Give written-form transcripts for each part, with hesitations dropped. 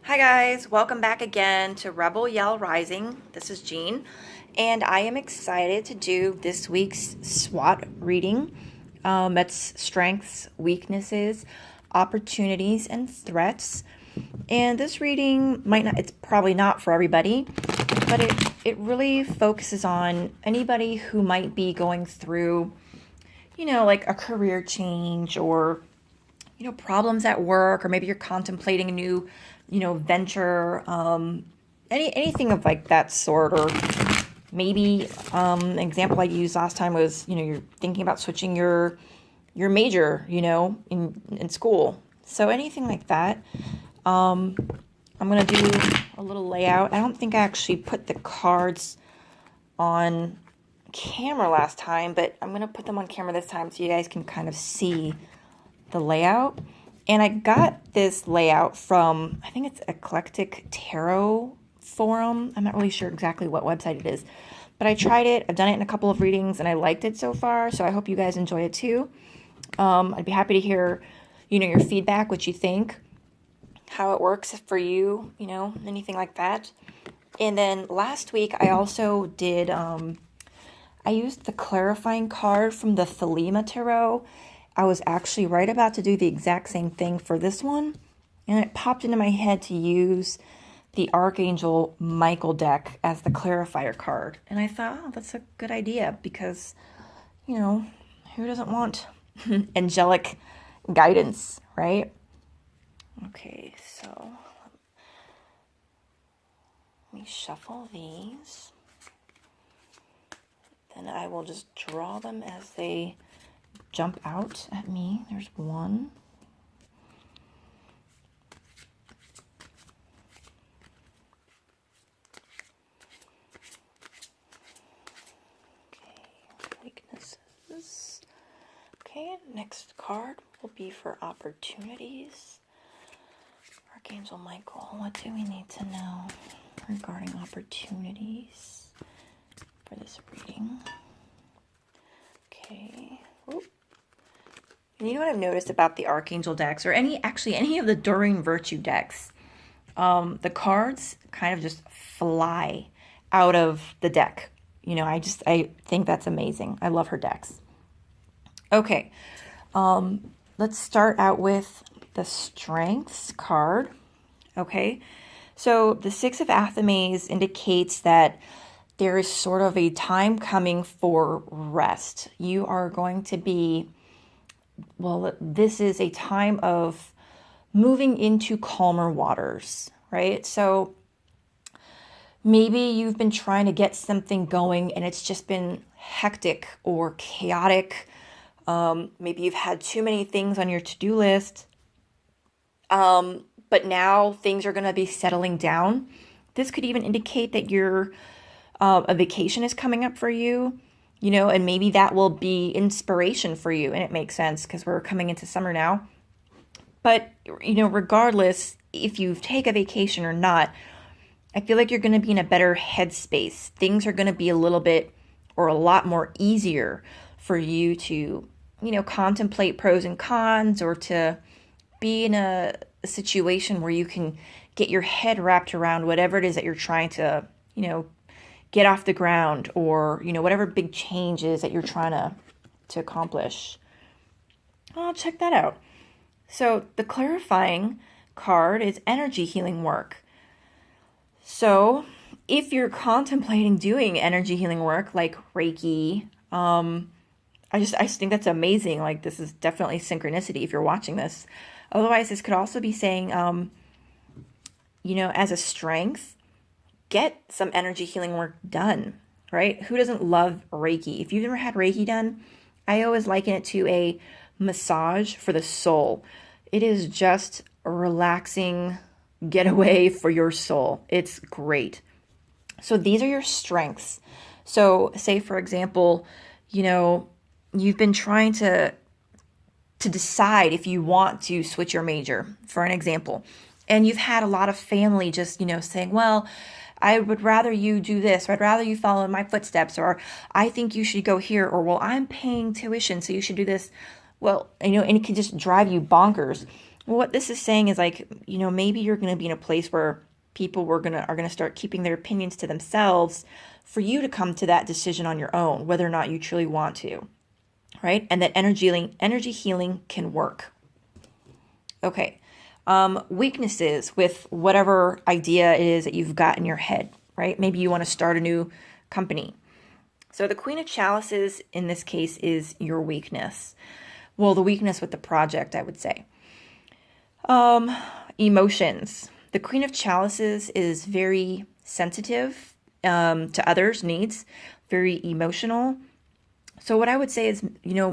Hi guys, welcome back again to Rebel Yell Rising. This is Jean, and I am excited to do this week's SWOT reading. That's strengths, weaknesses, opportunities, and threats. And this reading it's probably not for everybody, but it really focuses on anybody who might be going through, like a career change or problems at work, or maybe you're contemplating a new, venture, anything of like that sort. Or maybe an example I used last time was, you're thinking about switching your major, in school. So anything like that. I'm gonna do a little layout. I don't think I actually put the cards on camera last time, but I'm gonna put them on camera this time so you guys can kind of see the layout. And I got this layout from, I think it's Eclectic Tarot Forum. I'm not really sure exactly what website it is, but I tried it. I've done it in a couple of readings and I liked it so far. So I hope you guys enjoy it too. I'd be happy to hear, your feedback, what you think, how it works for you, anything like that. And then last week I also did, I used the clarifying card from the Thelema Tarot. I was actually right about to do the exact same thing for this one, and it popped into my head to use the Archangel Michael deck as the clarifier card. And I thought, oh, that's a good idea because, who doesn't want angelic guidance, right? Okay, so let me shuffle these. Then I will just draw them as they jump out at me. There's one. Okay, weaknesses. Okay, next card will be for opportunities. Archangel Michael, what do we need to know regarding opportunities for this reading? Okay. Oop. You know what I've noticed about the Archangel decks, or any of the Doreen Virtue decks, the cards kind of just fly out of the deck. I think that's amazing. I love her decks. Okay, let's start out with the Strengths card. Okay, so the Six of Athames indicates that there is sort of a time coming for rest. You are going to be, this is a time of moving into calmer waters, right? So maybe you've been trying to get something going and it's just been hectic or chaotic. Maybe you've had too many things on your to-do list. But now things are going to be settling down. This could even indicate that a vacation is coming up for you, and maybe that will be inspiration for you. And it makes sense because we're coming into summer now. But, regardless if you take a vacation or not, I feel like you're going to be in a better headspace. Things are going to be a little bit or a lot more easier for you to, contemplate pros and cons, or to be in a situation where you can get your head wrapped around whatever it is that you're trying to, get off the ground, or, whatever big changes that you're trying to accomplish. I'll check that out. So the clarifying card is energy healing work. So if you're contemplating doing energy healing work like Reiki, I just think that's amazing. Like, this is definitely synchronicity if you're watching this. Otherwise, this could also be saying, as a strength, get some energy healing work done, right? Who doesn't love Reiki? If you've never had Reiki done, I always liken it to a massage for the soul. It is just a relaxing getaway for your soul. It's great. So these are your strengths. So say, for example, you've been trying to decide if you want to switch your major, for an example, and you've had a lot of family just, saying, well, I would rather you do this, or I'd rather you follow in my footsteps, or I think you should go here, or, well, I'm paying tuition, so you should do this. Well, and it can just drive you bonkers. Well, what this is saying is like, maybe you're going to be in a place where people are going to start keeping their opinions to themselves for you to come to that decision on your own, whether or not you truly want to, right? And that energy healing can work. Okay. Weaknesses with whatever idea it is that you've got in your head, right? Maybe you want to start a new company. So the Queen of Chalices in this case is your weakness. Well, the weakness with the project, I would say. Emotions. The Queen of Chalices is very sensitive to others' needs, very emotional. So what I would say is,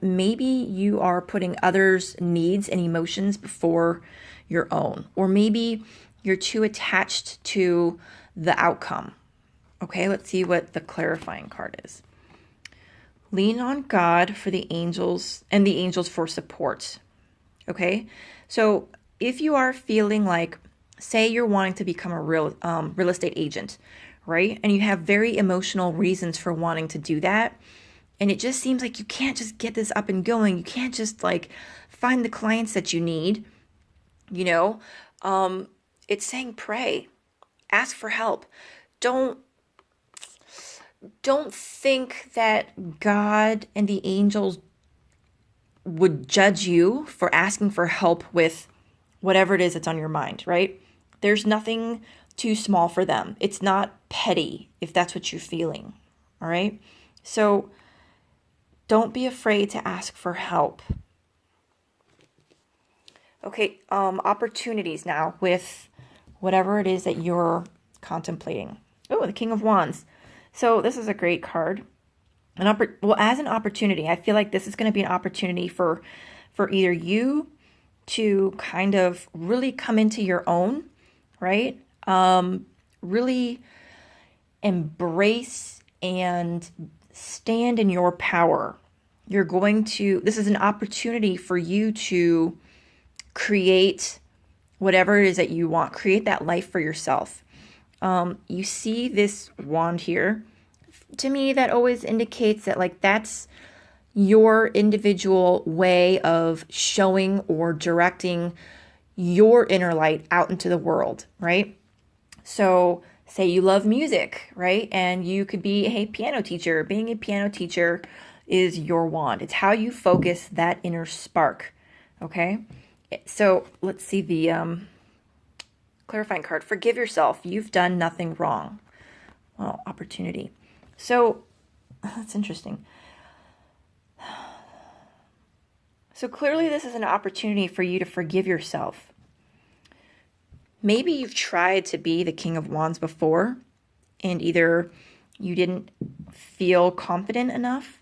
maybe you are putting others' needs and emotions before your own, or maybe you're too attached to the outcome. Okay, let's see what the clarifying card is. Lean on God for the angels and the angels for support. Okay, so if you are feeling like, say you're wanting to become a real estate agent, right? And you have very emotional reasons for wanting to do that. And it just seems like you can't just get this up and going. You can't just like find the clients that you need, it's saying pray, ask for help. Don't think that God and the angels would judge you for asking for help with whatever it is that's on your mind, right? There's nothing too small for them. It's not petty if that's what you're feeling, all right? So don't be afraid to ask for help. Okay, opportunities now with whatever it is that you're contemplating. Oh, the King of Wands. So this is a great card. As an opportunity, I feel like this is going to be an opportunity for either you to kind of really come into your own, right? Really embrace and stand in your power. This is an opportunity for you to create whatever it is that you want, create that life for yourself. You see this wand here. To me, that always indicates that like that's your individual way of showing or directing your inner light out into the world, right? So say you love music, right? And you could be a piano teacher. Being a piano teacher is your wand. It's how you focus that inner spark, okay? So let's see the clarifying card. Forgive yourself. You've done nothing wrong. Well, opportunity. So that's interesting. So clearly this is an opportunity for you to forgive yourself. Maybe you've tried to be the King of Wands before and either you didn't feel confident enough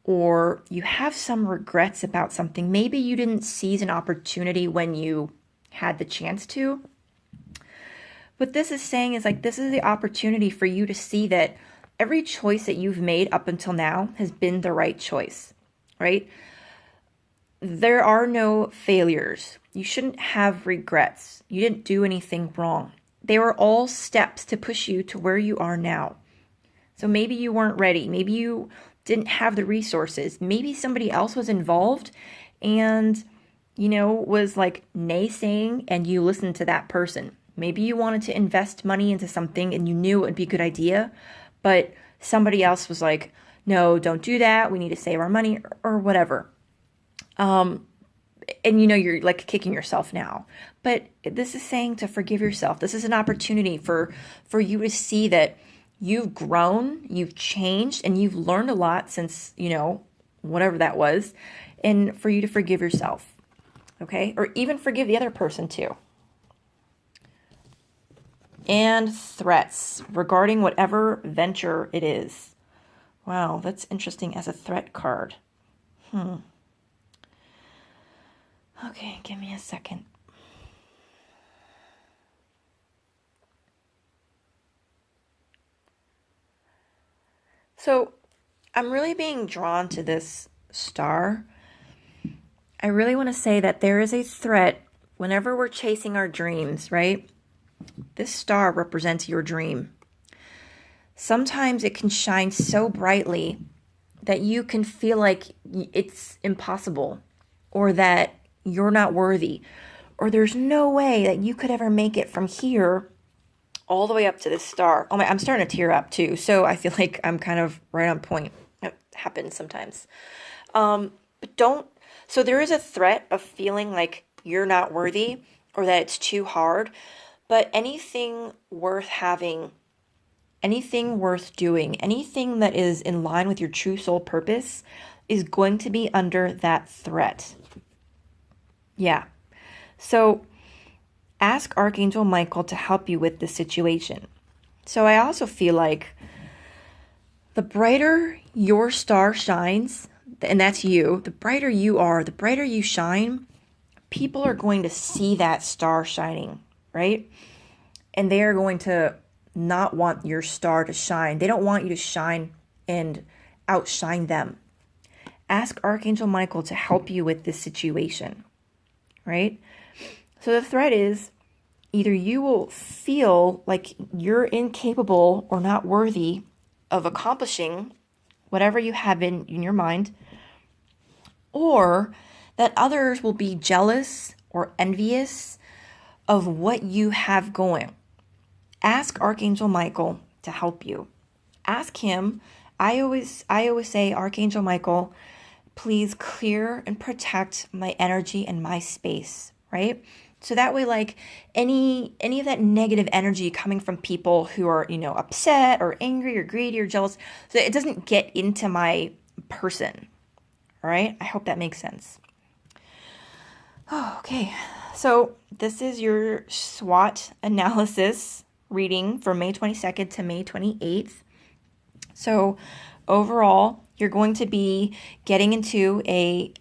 or you have some regrets about something. Maybe you didn't seize an opportunity when you had the chance to. What this is saying is like this is the opportunity for you to see that every choice that you've made up until now has been the right choice, right? There are no failures. You shouldn't have regrets. You didn't do anything wrong. They were all steps to push you to where you are now. So maybe you weren't ready. Maybe you didn't have the resources. Maybe somebody else was involved and, was like naysaying and you listened to that person. Maybe you wanted to invest money into something and you knew it would be a good idea, but somebody else was like, no, don't do that. We need to save our money or whatever. And you're like kicking yourself now. But this is saying to forgive yourself. This is an opportunity for you to see that you've grown, you've changed, and you've learned a lot since, whatever that was, and for you to forgive yourself. Okay? Or even forgive the other person too. And threats regarding whatever venture it is. Wow, that's interesting as a threat card. Okay, give me a second. So I'm really being drawn to this star. I really want to say that there is a threat whenever we're chasing our dreams, right? This star represents your dream. Sometimes it can shine so brightly that you can feel like it's impossible or that you're not worthy or there's no way that you could ever make it from here all the way up to this star. Oh my, I'm starting to tear up too. So I feel like I'm kind of right on point. It happens sometimes. But don't, so there is a threat of feeling like you're not worthy or that it's too hard, but anything worth having, anything worth doing, anything that is in line with your true soul purpose is going to be under that threat. Yeah. So ask Archangel Michael to help you with this situation. So I also feel like the brighter your star shines, and that's you, the brighter you are, the brighter you shine, people are going to see that star shining, right? And they are going to not want your star to shine. They don't want you to shine and outshine them. Ask Archangel Michael to help you with this situation, right? So the threat is either you will feel like you're incapable or not worthy of accomplishing whatever you have in your mind, or that others will be jealous or envious of what you have going. Ask Archangel Michael to help you. Ask him. I always say, Archangel Michael, please clear and protect my energy and my space, right? So that way, like any of that negative energy coming from people who are, upset or angry or greedy or jealous, so it doesn't get into my person. All right? I hope that makes sense. Oh, okay. So this is your SWOT analysis reading from May 22nd to May 28th. So overall, you're going to be getting into a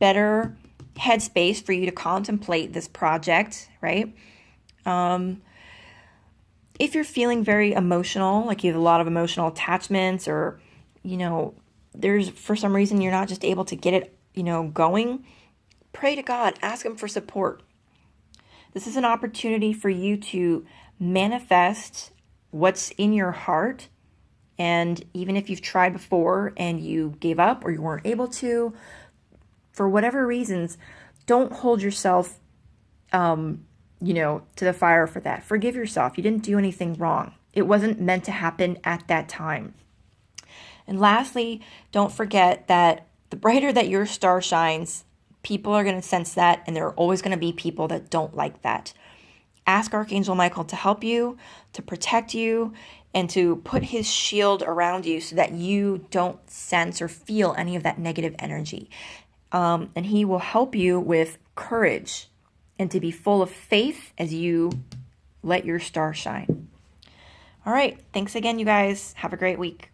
better headspace for you to contemplate this project, right? If you're feeling very emotional, like you have a lot of emotional attachments, or, there's for some reason you're not just able to get it, going, pray to God, ask him for support. This is an opportunity for you to manifest what's in your heart. And even if you've tried before and you gave up or you weren't able to, for whatever reasons, don't hold yourself, to the fire for that. Forgive yourself. You didn't do anything wrong. It wasn't meant to happen at that time. And lastly, don't forget that the brighter that your star shines, people are going to sense that, and there are always going to be people that don't like that. Ask Archangel Michael to help you, to protect you, and to put his shield around you so that you don't sense or feel any of that negative energy. And he will help you with courage and to be full of faith as you let your star shine. All right. Thanks again, you guys. Have a great week.